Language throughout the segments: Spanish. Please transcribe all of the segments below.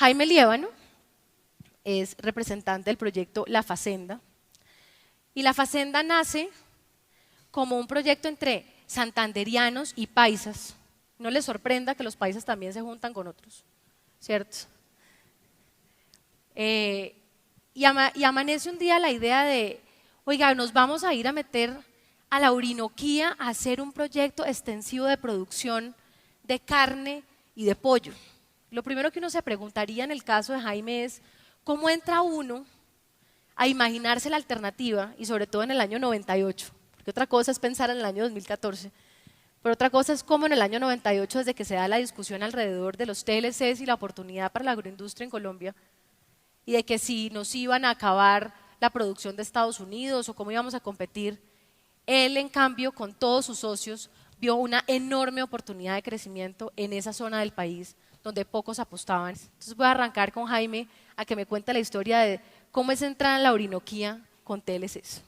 Jaime Liévano es representante del proyecto La Facenda, y La Facenda nace como un proyecto entre santanderianos y paisas. No les sorprenda que los paisas también se juntan con otros, ¿cierto? Y amanece un día la idea de, oiga, nos vamos a ir a meter a la Orinoquía a hacer un proyecto extensivo de producción de carne y de pollo. Lo primero que uno se preguntaría en el caso de Jaime es, ¿cómo entra uno a imaginarse la alternativa, y sobre todo en el año 98? Porque otra cosa es pensar en el año 2014, pero otra cosa es cómo en el año 98, desde que se da la discusión alrededor de los TLCs y la oportunidad para la agroindustria en Colombia, y de que si nos iban a acabar la producción de Estados Unidos o cómo íbamos a competir, él en cambio con todos sus socios vio una enorme oportunidad de crecimiento en esa zona del país donde pocos apostaban. Entonces voy a arrancar con Jaime a que me cuente la historia de cómo es entrar en la Orinoquía con TLCs.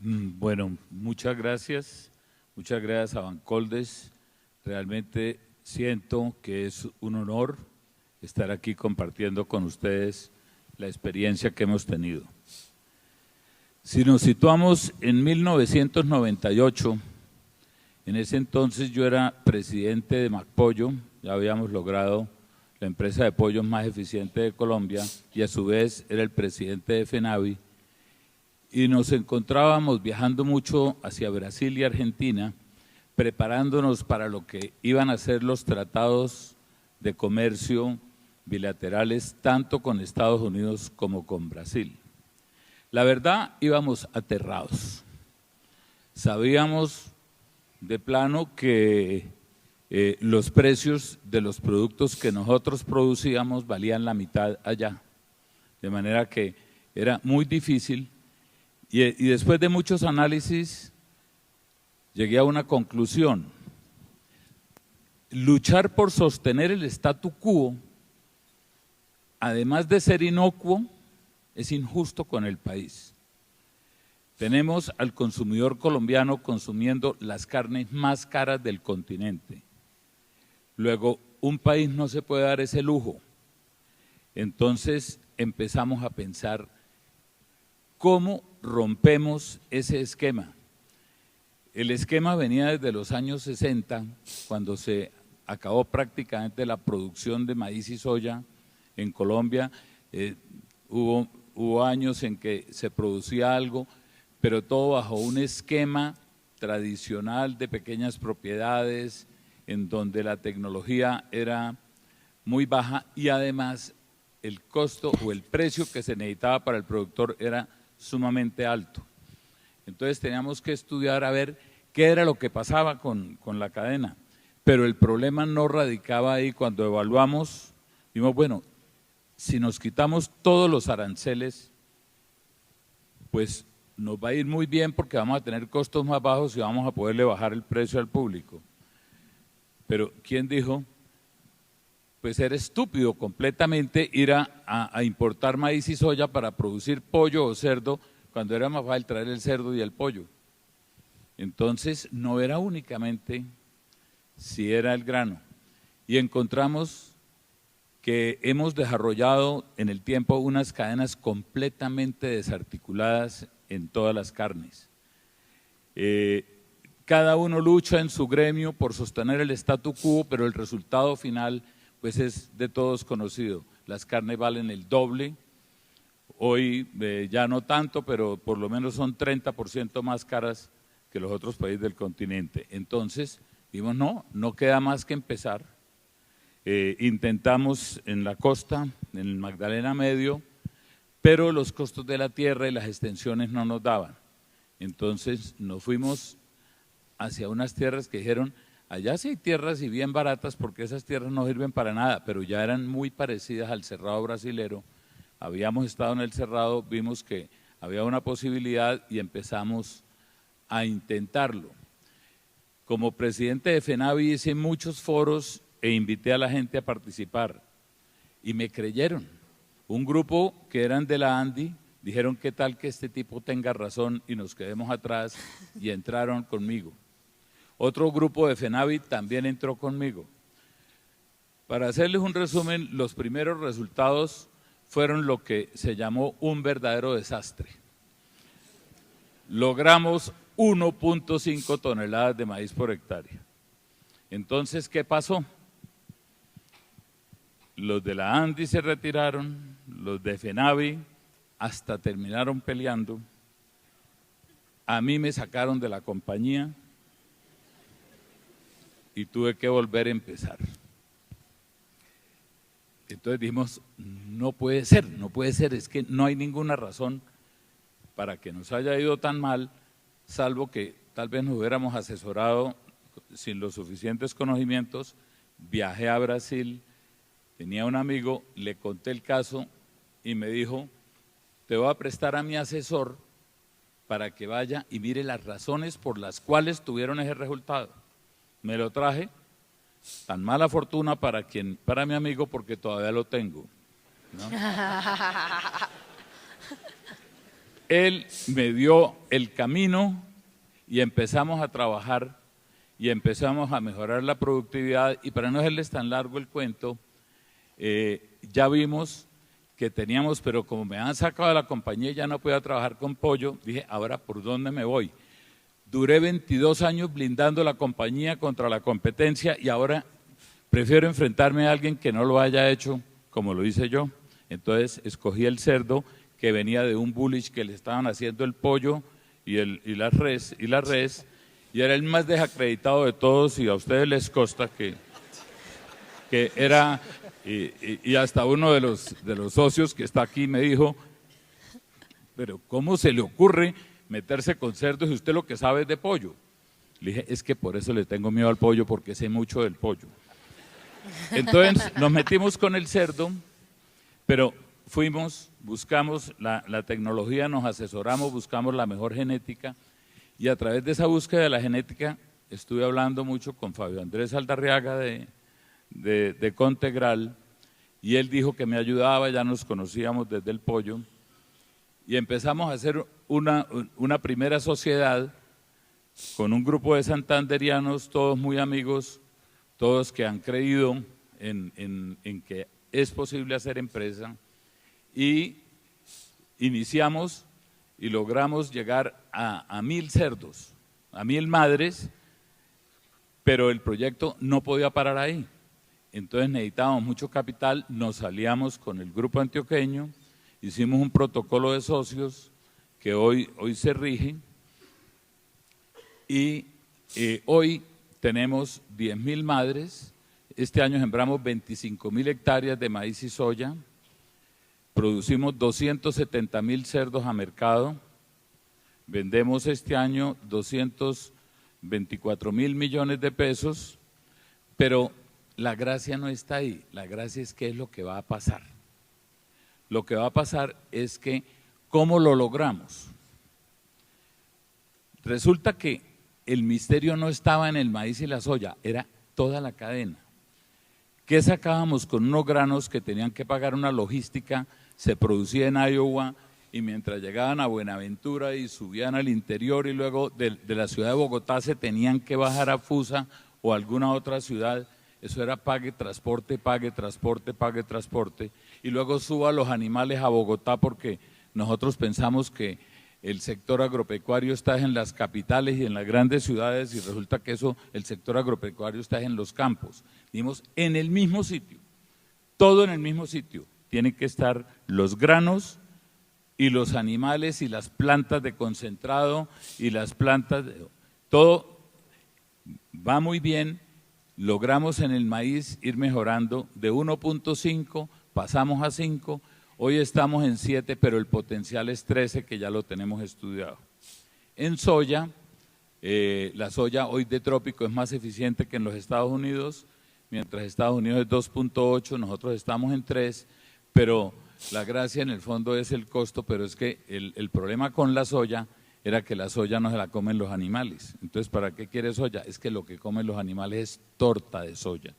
Bueno, muchas gracias a Bancoldes. Realmente siento que es un honor estar aquí compartiendo con ustedes la experiencia que hemos tenido. Si nos situamos en 1998, en ese entonces yo era presidente de MacPollo, ya habíamos logrado la empresa de pollos más eficiente de Colombia, y a su vez era el presidente de FENAVI, y nos encontrábamos viajando mucho hacia Brasil y Argentina, preparándonos para lo que iban a ser los tratados de comercio bilaterales tanto con Estados Unidos como con Brasil. La verdad, íbamos aterrados. Sabíamos de plano que los precios de los productos que nosotros producíamos valían la mitad allá, de manera que era muy difícil, y después de muchos análisis llegué a una conclusión: luchar por sostener el statu quo, además de ser inocuo, es injusto con el país. Tenemos al consumidor colombiano consumiendo las carnes más caras del continente. Luego, un país no se puede dar ese lujo. Entonces empezamos a pensar cómo rompemos ese esquema. El esquema venía desde los años 60, cuando se acabó prácticamente la producción de maíz y soya en Colombia. Hubo años en que se producía algo, pero todo bajo un esquema tradicional de pequeñas propiedades, en donde la tecnología era muy baja y además el costo o el precio que se necesitaba para el productor era sumamente alto. Entonces teníamos que estudiar a ver qué era lo que pasaba con la cadena, pero el problema no radicaba ahí. Cuando evaluamos, vimos, bueno, si nos quitamos todos los aranceles, pues nos va a ir muy bien porque vamos a tener costos más bajos y vamos a poderle bajar el precio al público. Pero ¿quién dijo? Pues era estúpido completamente ir a importar maíz y soya para producir pollo o cerdo, cuando era más fácil traer el cerdo y el pollo. Entonces no era únicamente si era el grano. Y encontramos que hemos desarrollado en el tiempo unas cadenas completamente desarticuladas en todas las carnes. Cada uno lucha en su gremio por sostener el statu quo, pero el resultado final pues es de todos conocido. Las carnes valen el doble, hoy ya no tanto, pero por lo menos son 30% más caras que los otros países del continente. Entonces, dijimos, no queda más que empezar. Intentamos en la costa, en el Magdalena Medio, pero los costos de la tierra y las extensiones no nos daban. Entonces nos fuimos hacia unas tierras que dijeron, allá sí hay tierras y bien baratas, porque esas tierras no sirven para nada, pero ya eran muy parecidas al Cerrado brasilero. Habíamos estado en el Cerrado, vimos que había una posibilidad y empezamos a intentarlo. Como presidente de FENAVI hice muchos foros e invité a la gente a participar y me creyeron. Un grupo que eran de la ANDI dijeron, ¿qué tal que este tipo tenga razón y nos quedemos atrás? Y entraron conmigo. Otro grupo de FENAVI también entró conmigo. Para hacerles un resumen, los primeros resultados fueron lo que se llamó un verdadero desastre. Logramos 1.5 toneladas de maíz por hectárea. Entonces, ¿qué pasó? Los de la ANDI se retiraron, los de FENAVI hasta terminaron peleando. A mí me sacaron de la compañía y tuve que volver a empezar. Entonces dijimos, no puede ser, es que no hay ninguna razón para que nos haya ido tan mal, salvo que tal vez nos hubiéramos asesorado sin los suficientes conocimientos. Viajé a Brasil, tenía un amigo, le conté el caso y me dijo, te voy a prestar a mi asesor para que vaya y mire las razones por las cuales tuvieron ese resultado. Me lo traje, tan mala fortuna para mi amigo, porque todavía lo tengo, ¿no? Él me dio el camino y empezamos a trabajar y empezamos a mejorar la productividad, y para no hacerles tan largo el cuento, ya vimos que teníamos, pero como me han sacado de la compañía y ya no podía trabajar con pollo, dije, ahora ¿por dónde me voy? Duré 22 años blindando la compañía contra la competencia y ahora prefiero enfrentarme a alguien que no lo haya hecho como lo hice yo. Entonces escogí el cerdo, que venía de un bullish que le estaban haciendo el pollo y la res, y era el más desacreditado de todos, y a ustedes les consta que era, y hasta uno de los socios que está aquí me dijo, pero ¿cómo se le ocurre meterse con cerdos si usted lo que sabe es de pollo? Le dije, es que por eso le tengo miedo al pollo, porque sé mucho del pollo. Entonces nos metimos con el cerdo, pero fuimos, buscamos la tecnología, nos asesoramos, buscamos la mejor genética, y a través de esa búsqueda de la genética estuve hablando mucho con Fabio Andrés Aldarriaga de Contegral, y él dijo que me ayudaba, ya nos conocíamos desde el pollo, y empezamos a hacer una primera sociedad con un grupo de santanderianos, todos muy amigos, todos que han creído en que es posible hacer empresa, y iniciamos y logramos llegar a 1000 cerdos, a 1000 madres, pero el proyecto no podía parar ahí. Entonces necesitábamos mucho capital, nos aliamos con el grupo antioqueño, hicimos un protocolo de socios que hoy se rige, y hoy tenemos 10.000 madres. Este año sembramos 25.000 hectáreas de maíz y soya, producimos 270.000 cerdos a mercado, vendemos este año 224.000 millones de pesos, pero la gracia no está ahí, la gracia es qué es lo que va a pasar. Lo que va a pasar es que, ¿cómo lo logramos? Resulta que el misterio no estaba en el maíz y la soya, era toda la cadena. ¿Qué sacábamos con unos granos que tenían que pagar una logística? Se producía en Iowa, y mientras llegaban a Buenaventura y subían al interior, y luego de la ciudad de Bogotá se tenían que bajar a Fusa o alguna otra ciudad. Eso era pague transporte, y luego suba los animales a Bogotá, porque nosotros pensamos que el sector agropecuario está en las capitales y en las grandes ciudades, y resulta que el sector agropecuario está en los campos. Dijimos, en el mismo sitio, todo en el mismo sitio, tienen que estar los granos y los animales y las plantas de concentrado y las plantas, todo va muy bien. Logramos en el maíz ir mejorando de 1.5, pasamos a 5, hoy estamos en 7, pero el potencial es 13, que ya lo tenemos estudiado. En soya, la soya hoy de trópico es más eficiente que en los Estados Unidos, mientras Estados Unidos es 2.8, nosotros estamos en 3, pero la gracia en el fondo es el costo, pero es que el problema con la soya era que la soya no se la comen los animales. Entonces, ¿para qué quiere soya? Es que lo que comen los animales es torta de soya.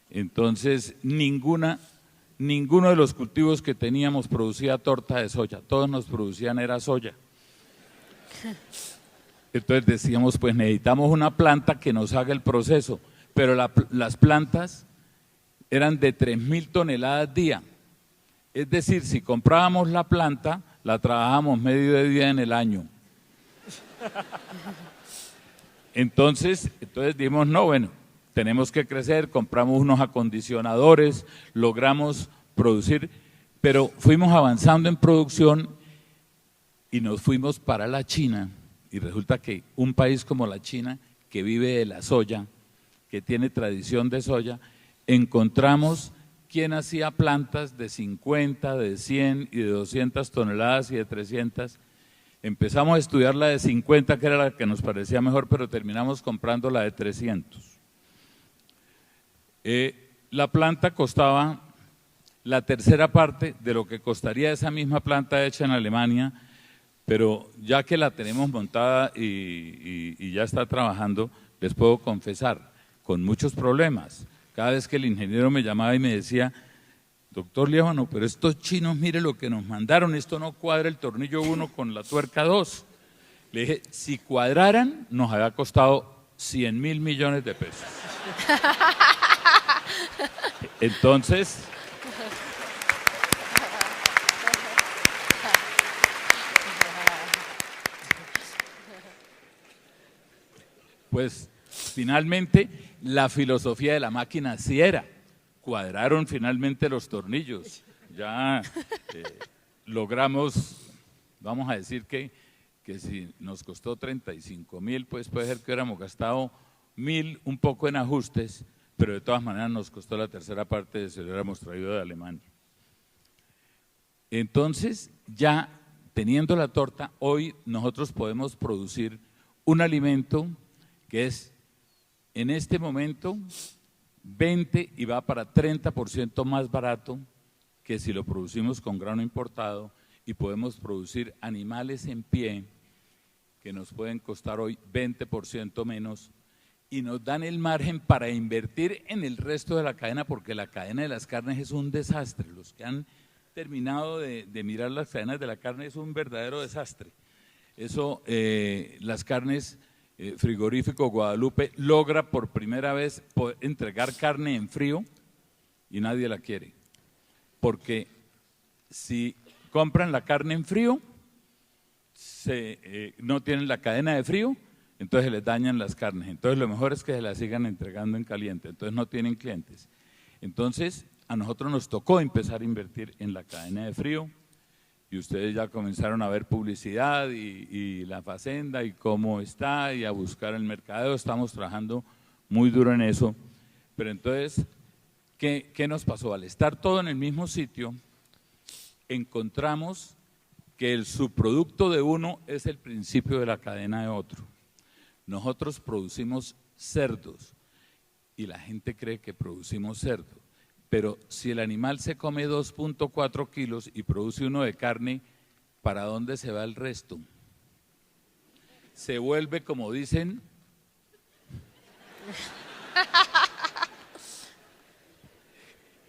Entonces, ninguno de los cultivos que teníamos producía torta de soya, todos nos producían era soya. Entonces decíamos, pues necesitamos una planta que nos haga el proceso, pero las plantas eran de 3.000 toneladas día. Es decir, si comprábamos la planta, la trabajábamos medio día en el año. Entonces dijimos, no, bueno, tenemos que crecer, compramos unos acondicionadores, logramos producir, pero fuimos avanzando en producción y nos fuimos para la China. Y resulta que un país como la China, que vive de la soya, que tiene tradición de soya, encontramos quien hacía plantas de 50, de 100 y de 200 toneladas y de 300. Empezamos a estudiar la de 50, que era la que nos parecía mejor, pero terminamos comprando la de 300. La planta costaba la tercera parte de lo que costaría esa misma planta hecha en Alemania, pero ya que la tenemos montada y ya está trabajando, les puedo confesar, con muchos problemas. Cada vez que el ingeniero me llamaba y me decía, doctor Liévano, pero estos chinos, mire lo que nos mandaron, esto no cuadra el tornillo 1 con la tuerca 2. Le dije, si cuadraran, nos había costado 100.000 millones de pesos. Entonces, pues finalmente la filosofía de la máquina sí era, cuadraron finalmente los tornillos, ya logramos, vamos a decir que si nos costó 35.000, pues puede ser que hubiéramos gastado 1.000 un poco en ajustes, pero de todas maneras nos costó la tercera parte de si lo hubiéramos traído de Alemania. Entonces, ya teniendo la torta, hoy nosotros podemos producir un alimento que es en este momento 20 y va para 30% más barato que si lo producimos con grano importado, y podemos producir animales en pie que nos pueden costar hoy 20% menos y nos dan el margen para invertir en el resto de la cadena, porque la cadena de las carnes es un desastre. Los que han terminado de mirar las cadenas de la carne es un verdadero desastre. Eso, las carnes… Frigorífico Guadalupe logra por primera vez entregar carne en frío y nadie la quiere, porque si compran la carne en frío, no tienen la cadena de frío, entonces les dañan las carnes. Entonces lo mejor es que se las sigan entregando en caliente, entonces no tienen clientes. Entonces a nosotros nos tocó empezar a invertir en la cadena de frío, y ustedes ya comenzaron a ver publicidad y la facenda y cómo está, y a buscar el mercadeo. Estamos trabajando muy duro en eso. Pero entonces, ¿qué nos pasó? Al estar todo en el mismo sitio, encontramos que el subproducto de uno es el principio de la cadena de otro. Nosotros producimos cerdos y la gente cree que producimos cerdo. Pero si el animal se come 2.4 kilos y produce uno de carne, ¿para dónde se va el resto? Se vuelve, como dicen,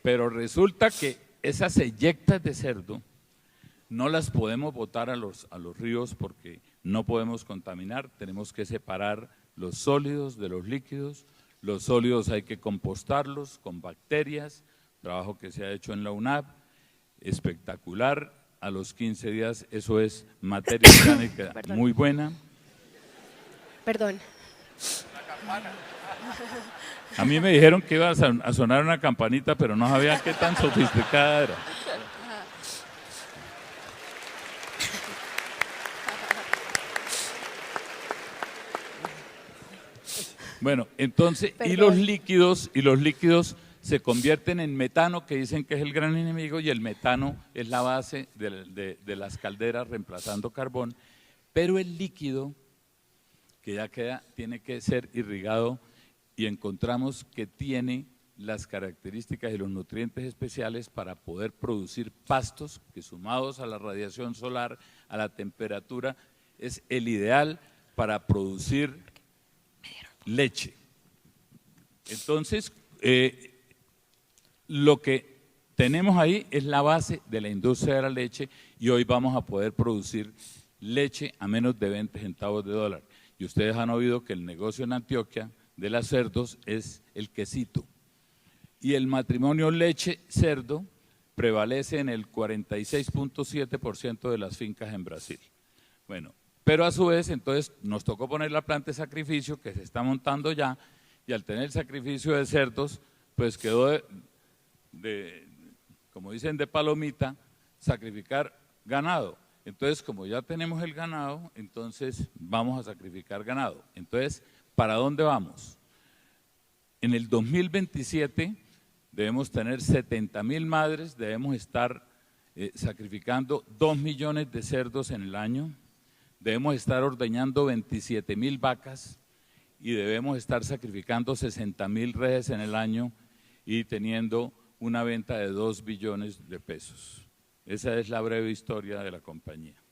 pero resulta que esas eyectas de cerdo no las podemos botar a los ríos porque no podemos contaminar, tenemos que separar los sólidos de los líquidos. Los sólidos hay que compostarlos con bacterias, trabajo que se ha hecho en la UNAV, espectacular. A los 15 días eso es materia orgánica muy buena. Perdón. A mí me dijeron que iba a sonar una campanita, pero no sabía qué tan sofisticada era. Bueno, entonces, y los líquidos se convierten en metano, que dicen que es el gran enemigo, y el metano es la base de las calderas reemplazando carbón, pero el líquido que ya queda tiene que ser irrigado, y encontramos que tiene las características y los nutrientes especiales para poder producir pastos que, sumados a la radiación solar, a la temperatura, es el ideal para producir leche. Entonces, lo que tenemos ahí es la base de la industria de la leche, y hoy vamos a poder producir leche a menos de 20 centavos de dólar. Y ustedes han oído que el negocio en Antioquia de las cerdos es el quesito. y el matrimonio leche-cerdo prevalece en el 46.7% de las fincas en Brasil. Bueno, pero a su vez, entonces, nos tocó poner la planta de sacrificio que se está montando ya, y al tener el sacrificio de cerdos, pues quedó como dicen, de palomita, sacrificar ganado. Entonces, como ya tenemos el ganado, entonces vamos a sacrificar ganado. Entonces, ¿para dónde vamos? En el 2027 debemos tener 70.000 madres, debemos estar sacrificando 2 millones de cerdos en el año, debemos estar ordeñando 27.000 vacas y debemos estar sacrificando 60.000 reses en el año y teniendo una venta de 2 billones de pesos. Esa es la breve historia de la compañía.